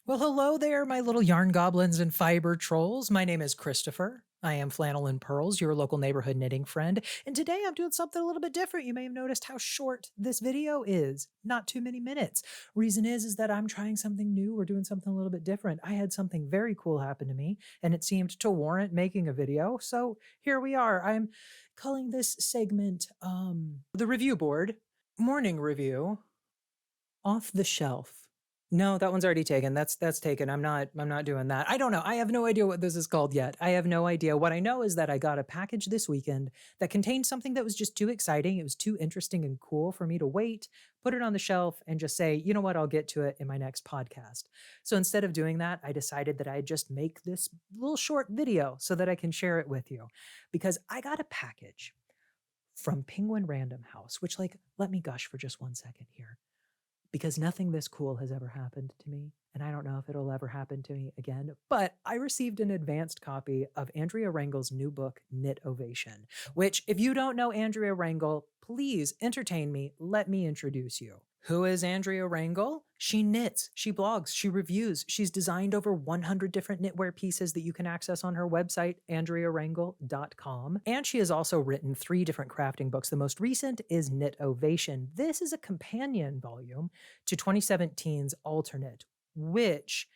Well, hello there, my little yarn goblins and fiber trolls. My name is Christopher. I am Flannel and Pearls, your local neighborhood knitting friend. And today I'm doing something a little bit different. You may have noticed how short this video is. Not too many minutes. Reason is that I'm trying something new. We're doing something a little bit different. I had something very cool happen to me, and it seemed to warrant making a video. So here we are. I'm calling this segment the review board. Morning review. Off the shelf. No, that one's already taken. That's taken. I'm not doing that. I don't know. I have no idea what this is called yet. I have no idea. What I know is that I got a package this weekend that contained something that was just too exciting. It was too interesting and cool for me to wait, put it on the shelf, and just say, you know what, I'll get to it in my next podcast. So instead of doing that, I decided that I'd just make this little short video so that I can share it with you. Because I got a package from Penguin Random House, which, like, let me gush for just 1 second here, because nothing this cool has ever happened to me, and I don't know if it'll ever happen to me again. But I received an advanced copy of Andrea Rangel's new book, KnitOvation, which, if you don't know Andrea Rangel, please entertain me. Let me introduce you. Who is Andrea Rangel? She knits, she blogs, she reviews. She's designed over 100 different knitwear pieces that you can access on her website, andrearangel.com. And she has also written 3 different crafting books. The most recent is KnitOvation. This is a companion volume to 2017's AlterKnit, which,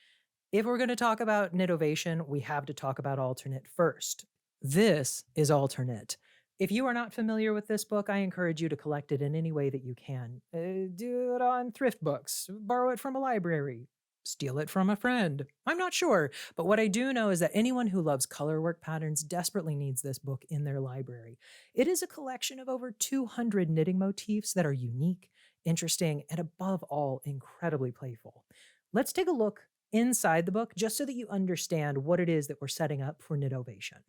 if we're going to talk about KnitOvation, we have to talk about AlterKnit first. This is AlterKnit. If you are not familiar with this book, I encourage you to collect it in any way that you can. Do it on thrift books, borrow it from a library, steal it from a friend. I'm not sure, but what I do know is that anyone who loves colorwork patterns desperately needs this book in their library. It is a collection of over 200 knitting motifs that are unique, interesting, and above all, incredibly playful. Let's take a look inside the book just so that you understand what it is that we're setting up for KnitOvation.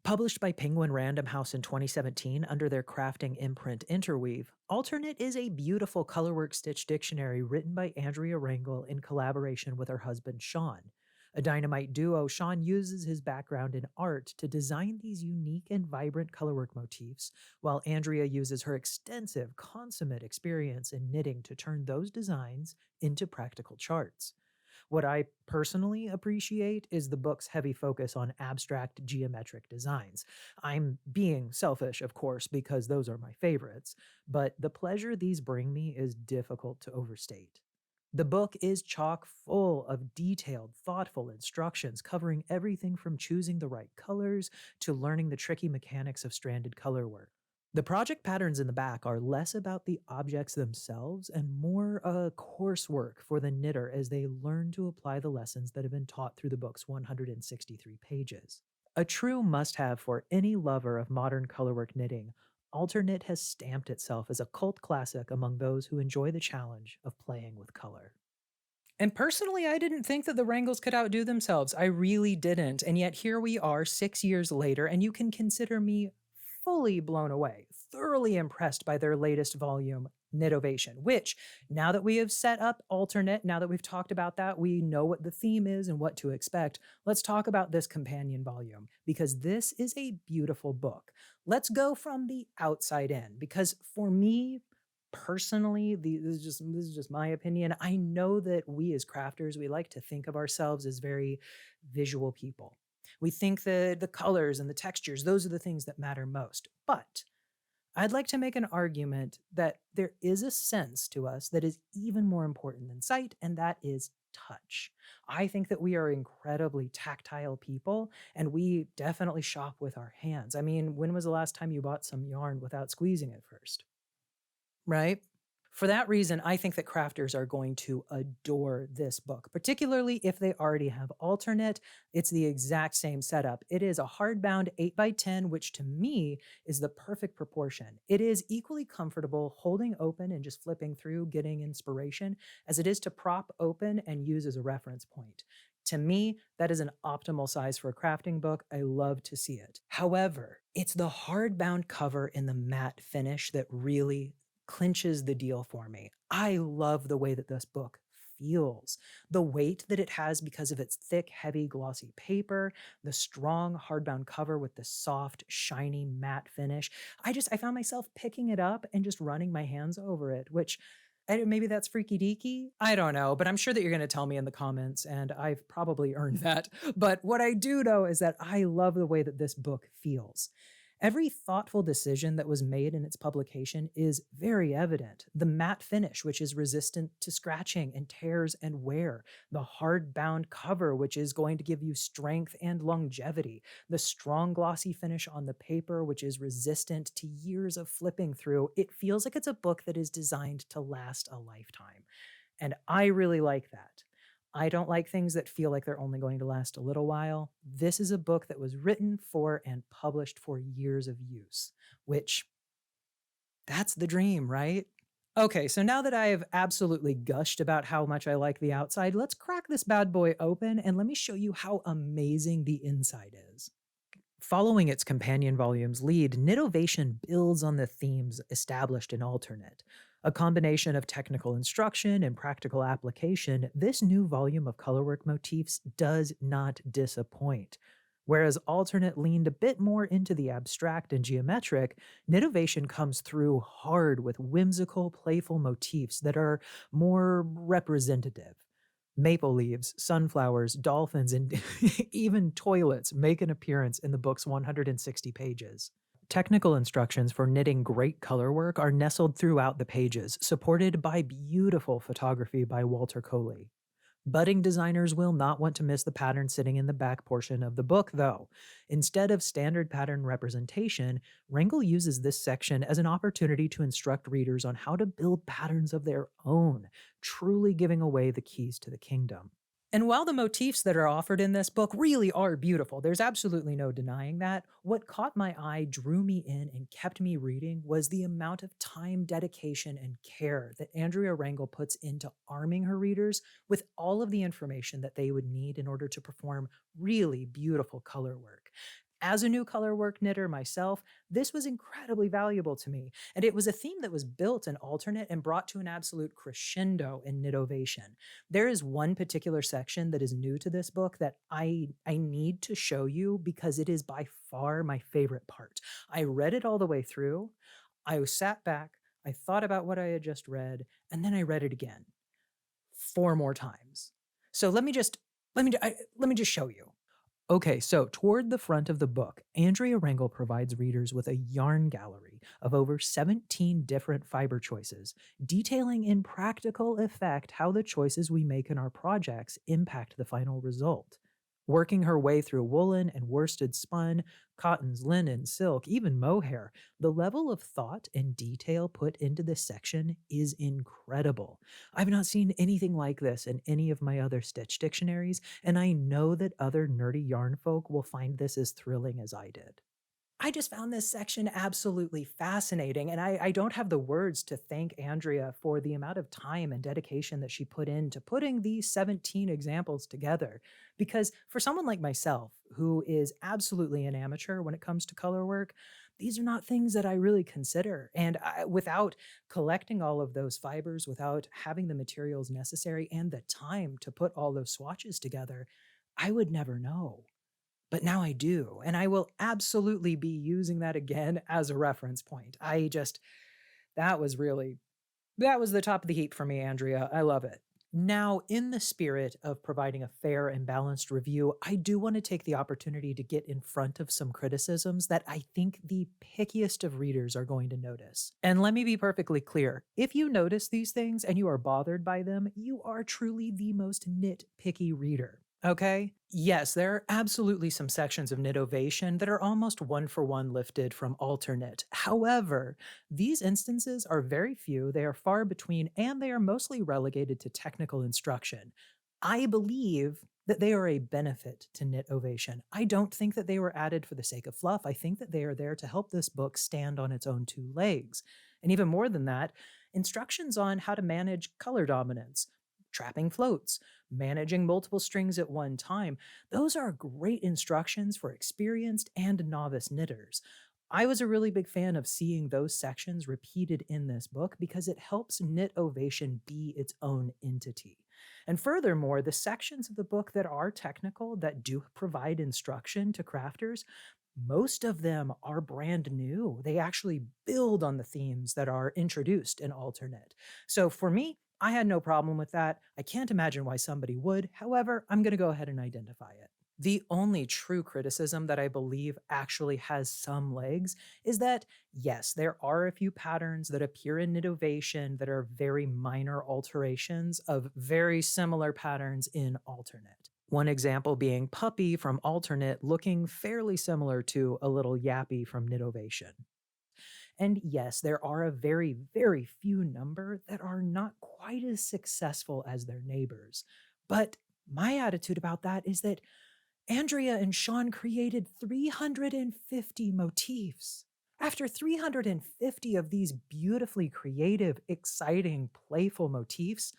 Published by Penguin Random House in 2017 under their crafting imprint Interweave, AlterKnit is a beautiful colorwork stitch dictionary written by Andrea Rangel in collaboration with her husband Sean. A dynamite duo, Sean uses his background in art to design these unique and vibrant colorwork motifs, while Andrea uses her extensive, consummate experience in knitting to turn those designs into practical charts. What I personally appreciate is the book's heavy focus on abstract geometric designs. I'm being selfish, of course, because those are my favorites, but the pleasure these bring me is difficult to overstate. The book is chock full of detailed, thoughtful instructions covering everything from choosing the right colors to learning the tricky mechanics of stranded color work. The project patterns in the back are less about the objects themselves and more coursework for the knitter as they learn to apply the lessons that have been taught through the book's 163 pages. A true must have for any lover of modern colorwork knitting, AlterKnit has stamped itself as a cult classic among those who enjoy the challenge of playing with color. And personally, I didn't think that the Wrangles could outdo themselves. I really didn't. And yet here we are 6 years later, and you can consider me fully blown away, thoroughly impressed by their latest volume, KnitOvation, which, now that we have set up AlterKnit, now that we've talked about that, we know what the theme is and what to expect. Let's talk about this companion volume, because this is a beautiful book. Let's go from the outside in, because for me, personally, this is just my opinion. I know that we as crafters, we like to think of ourselves as very visual people. We think that the colors and the textures, those are the things that matter most. But I'd like to make an argument that there is a sense to us that is even more important than sight, and that is touch. I think that we are incredibly tactile people, and we definitely shop with our hands. I mean, when was the last time you bought some yarn without squeezing it first? Right? For that reason, I think that crafters are going to adore this book, particularly if they already have AlterKnit. It's the exact same setup. It is a hardbound 8x10, which to me is the perfect proportion. It is equally comfortable holding open and just flipping through, getting inspiration, as it is to prop open and use as a reference point. To me, that is an optimal size for a crafting book. I love to see it. However, it's the hardbound cover in the matte finish that really clinches the deal for me. I love the way that this book feels, the weight that it has because of its thick, heavy, glossy paper, the strong hardbound cover with the soft, shiny, matte finish. I found myself picking it up and just running my hands over it, which Maybe that's freaky deaky. I don't know, but I'm sure that you're going to tell me in the comments, and I've probably earned that. But what I do know is that I love the way that this book feels. Every thoughtful decision that was made in its publication is very evident. The matte finish, which is resistant to scratching and tears and wear. The hard-bound cover, which is going to give you strength and longevity. The strong glossy finish on the paper, which is resistant to years of flipping through. It feels like it's a book that is designed to last a lifetime. And I really like that. I don't like things that feel like they're only going to last a little while. This is a book that was written for and published for years of use, which that's the dream, right? Okay, so now that I have absolutely gushed about how much I like the outside, let's crack this bad boy open and let me show you how amazing the inside is. Following its companion volume's lead, KnitOvation builds on the themes established in AlterKnit. A combination of technical instruction and practical application, this new volume of colorwork motifs does not disappoint. Whereas AlterKnit leaned a bit more into the abstract and geometric, KnitOvation comes through hard with whimsical, playful motifs that are more representative. Maple leaves, sunflowers, dolphins, and even toilets make an appearance in the book's 160 pages. Technical instructions for knitting great colorwork are nestled throughout the pages, supported by beautiful photography by Walter Coley. Budding designers will not want to miss the pattern sitting in the back portion of the book, though. Instead of standard pattern representation, Rangel uses this section as an opportunity to instruct readers on how to build patterns of their own, truly giving away the keys to the kingdom. And while the motifs that are offered in this book really are beautiful, there's absolutely no denying that, what caught my eye, drew me in, and kept me reading was the amount of time, dedication, and care that Andrea Rangel puts into arming her readers with all of the information that they would need in order to perform really beautiful color work. As a new colorwork knitter myself, this was incredibly valuable to me, and it was a theme that was built in AlterKnit and brought to an absolute crescendo in KnitOvation. There is one particular section that is new to this book that I need to show you because it is by far my favorite part. I read it all the way through. I sat back, I thought about what I had just read, and then I read it again 4 more times. So let me just show you. Okay, so toward the front of the book, Andrea Rangel provides readers with a yarn gallery of over 17 different fiber choices, detailing in practical effect how the choices we make in our projects impact the final result. Working her way through woolen and worsted spun, cottons, linen, silk, even mohair, the level of thought and detail put into this section is incredible. I've not seen anything like this in any of my other stitch dictionaries, and I know that other nerdy yarn folk will find this as thrilling as I did. I just found this section absolutely fascinating, and I don't have the words to thank Andrea for the amount of time and dedication that she put into putting these 17 examples together. Because for someone like myself, who is absolutely an amateur when it comes to color work, these are not things that I really consider. And without collecting all of those fibers, without having the materials necessary and the time to put all those swatches together, I would never know. But now I do, and I will absolutely be using that again as a reference point. That was really that was the top of the heap for me, Andrea. I love it. Now, in the spirit of providing a fair and balanced review, I do want to take the opportunity to get in front of some criticisms that I think the pickiest of readers are going to notice. And let me be perfectly clear, if you notice these things and you are bothered by them, you are truly the most nitpicky reader. Okay? Yes, there are absolutely some sections of KnitOvation that are almost one for one lifted from AlterKnit. However, these instances are very few, they are far between, and they are mostly relegated to technical instruction. I believe that they are a benefit to KnitOvation. I don't think that they were added for the sake of fluff. I think that they are there to help this book stand on its own two legs. And even more than that, instructions on how to manage color dominance, trapping floats, managing multiple strings at one time, those are great instructions for experienced and novice knitters. I was a really big fan of seeing those sections repeated in this book because it helps KnitOvation be its own entity. And furthermore, the sections of the book that are technical, that do provide instruction to crafters, Most of them are brand new. They actually build on the themes that are introduced in AlterKnit. So for me, I had no problem with that. I can't imagine why somebody would. However, I'm going to go ahead and identify it. The only true criticism that I believe actually has some legs is that, yes, there are a few patterns that appear in KnitOvation that are very minor alterations of very similar patterns in AlterKnit. One example being Puppy from AlterKnit looking fairly similar to a little Yappy from KnitOvation. And yes, there are a very, very few number that are not quite as successful as their neighbors. But my attitude about that is that Andrea and Sean created 350 motifs. After 350 of these beautifully creative, exciting, playful motifs,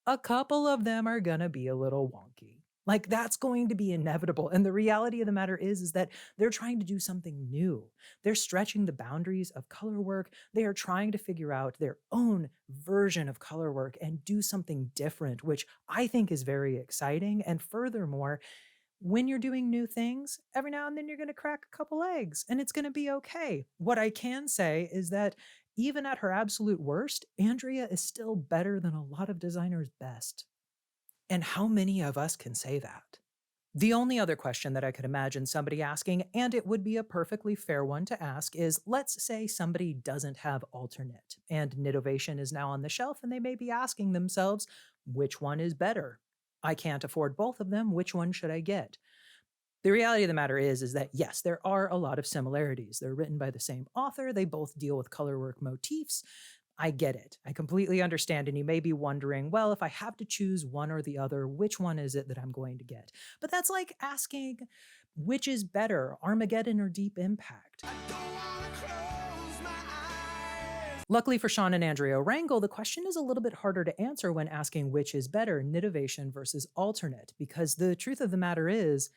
a couple of them are gonna be a little wonky. Like that's going to be inevitable. And the reality of the matter is that they're trying to do something new. They're stretching the boundaries of color work. They are trying to figure out their own version of color work and do something different, which I think is very exciting. And furthermore, when you're doing new things, every now and then you're going to crack a couple eggs and it's going to be okay. What I can say is that even at her absolute worst, Andrea is still better than a lot of designers' best. And how many of us can say that? The only other question that I could imagine somebody asking, and it would be a perfectly fair one to ask, is let's say somebody doesn't have AlterKnit and KnitOvation is now on the shelf and they may be asking themselves, which one is better? I can't afford both of them. Which one should I get? The reality of the matter is that yes, there are a lot of similarities. They're written by the same author. They both deal with colorwork motifs. I get it. I completely understand. And you may be wondering, well, if I have to choose one or the other, which one is it that I'm going to get? But that's like asking, which is better, Armageddon or Deep Impact? Luckily for Sean and Andrea Rangel, the question is a little bit harder to answer when asking which is better, KnitOvation versus AlterKnit, because the truth of the matter is,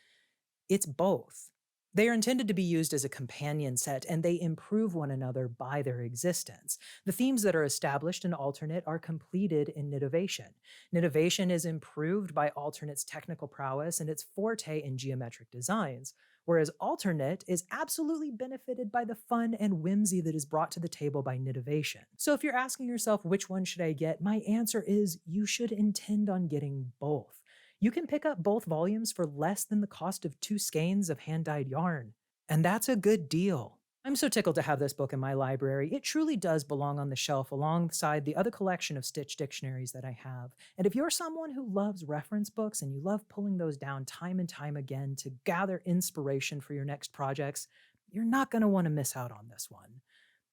it's both. They are intended to be used as a companion set, and they improve one another by their existence. The themes that are established in AlterKnit are completed in KnitOvation. KnitOvation is improved by AlterKnit's technical prowess and its forte in geometric designs, whereas AlterKnit is absolutely benefited by the fun and whimsy that is brought to the table by KnitOvation. So if you're asking yourself which one should I get, my answer is you should intend on getting both. You can pick up both volumes for less than the cost of 2 skeins of hand-dyed yarn. And that's a good deal. I'm so tickled to have this book in my library. It truly does belong on the shelf alongside the other collection of Stitch dictionaries that I have. And if you're someone who loves reference books and you love pulling those down time and time again to gather inspiration for your next projects, you're not going to want to miss out on this one.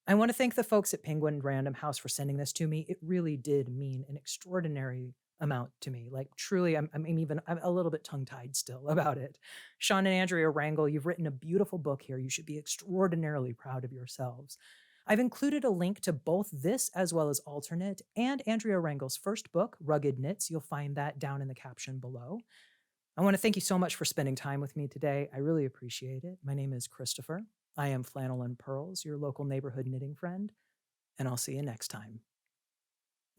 I want to thank the folks at Penguin Random House for sending this to me. It really did mean an extraordinary amount to me. Like truly, I'm a little bit tongue-tied still about it. Sean and Andrea Rangel, you've written a beautiful book here. You should be extraordinarily proud of yourselves. I've included a link to both this as well as AlterKnit and Andrea Rangel's first book, Rugged Knits. You'll find that down in the caption below. I want to thank you so much for spending time with me today. I really appreciate it. My name is Christopher. I am Flannel and Purls, your local neighborhood knitting friend, and I'll see you next time.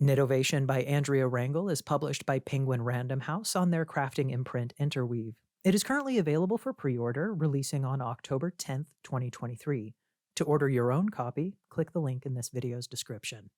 KnitOvation by Andrea Rangel is published by Penguin Random House on their crafting imprint Interweave. It is currently available for pre-order, releasing on October 10th, 2023. To order your own copy, click the link in this video's description.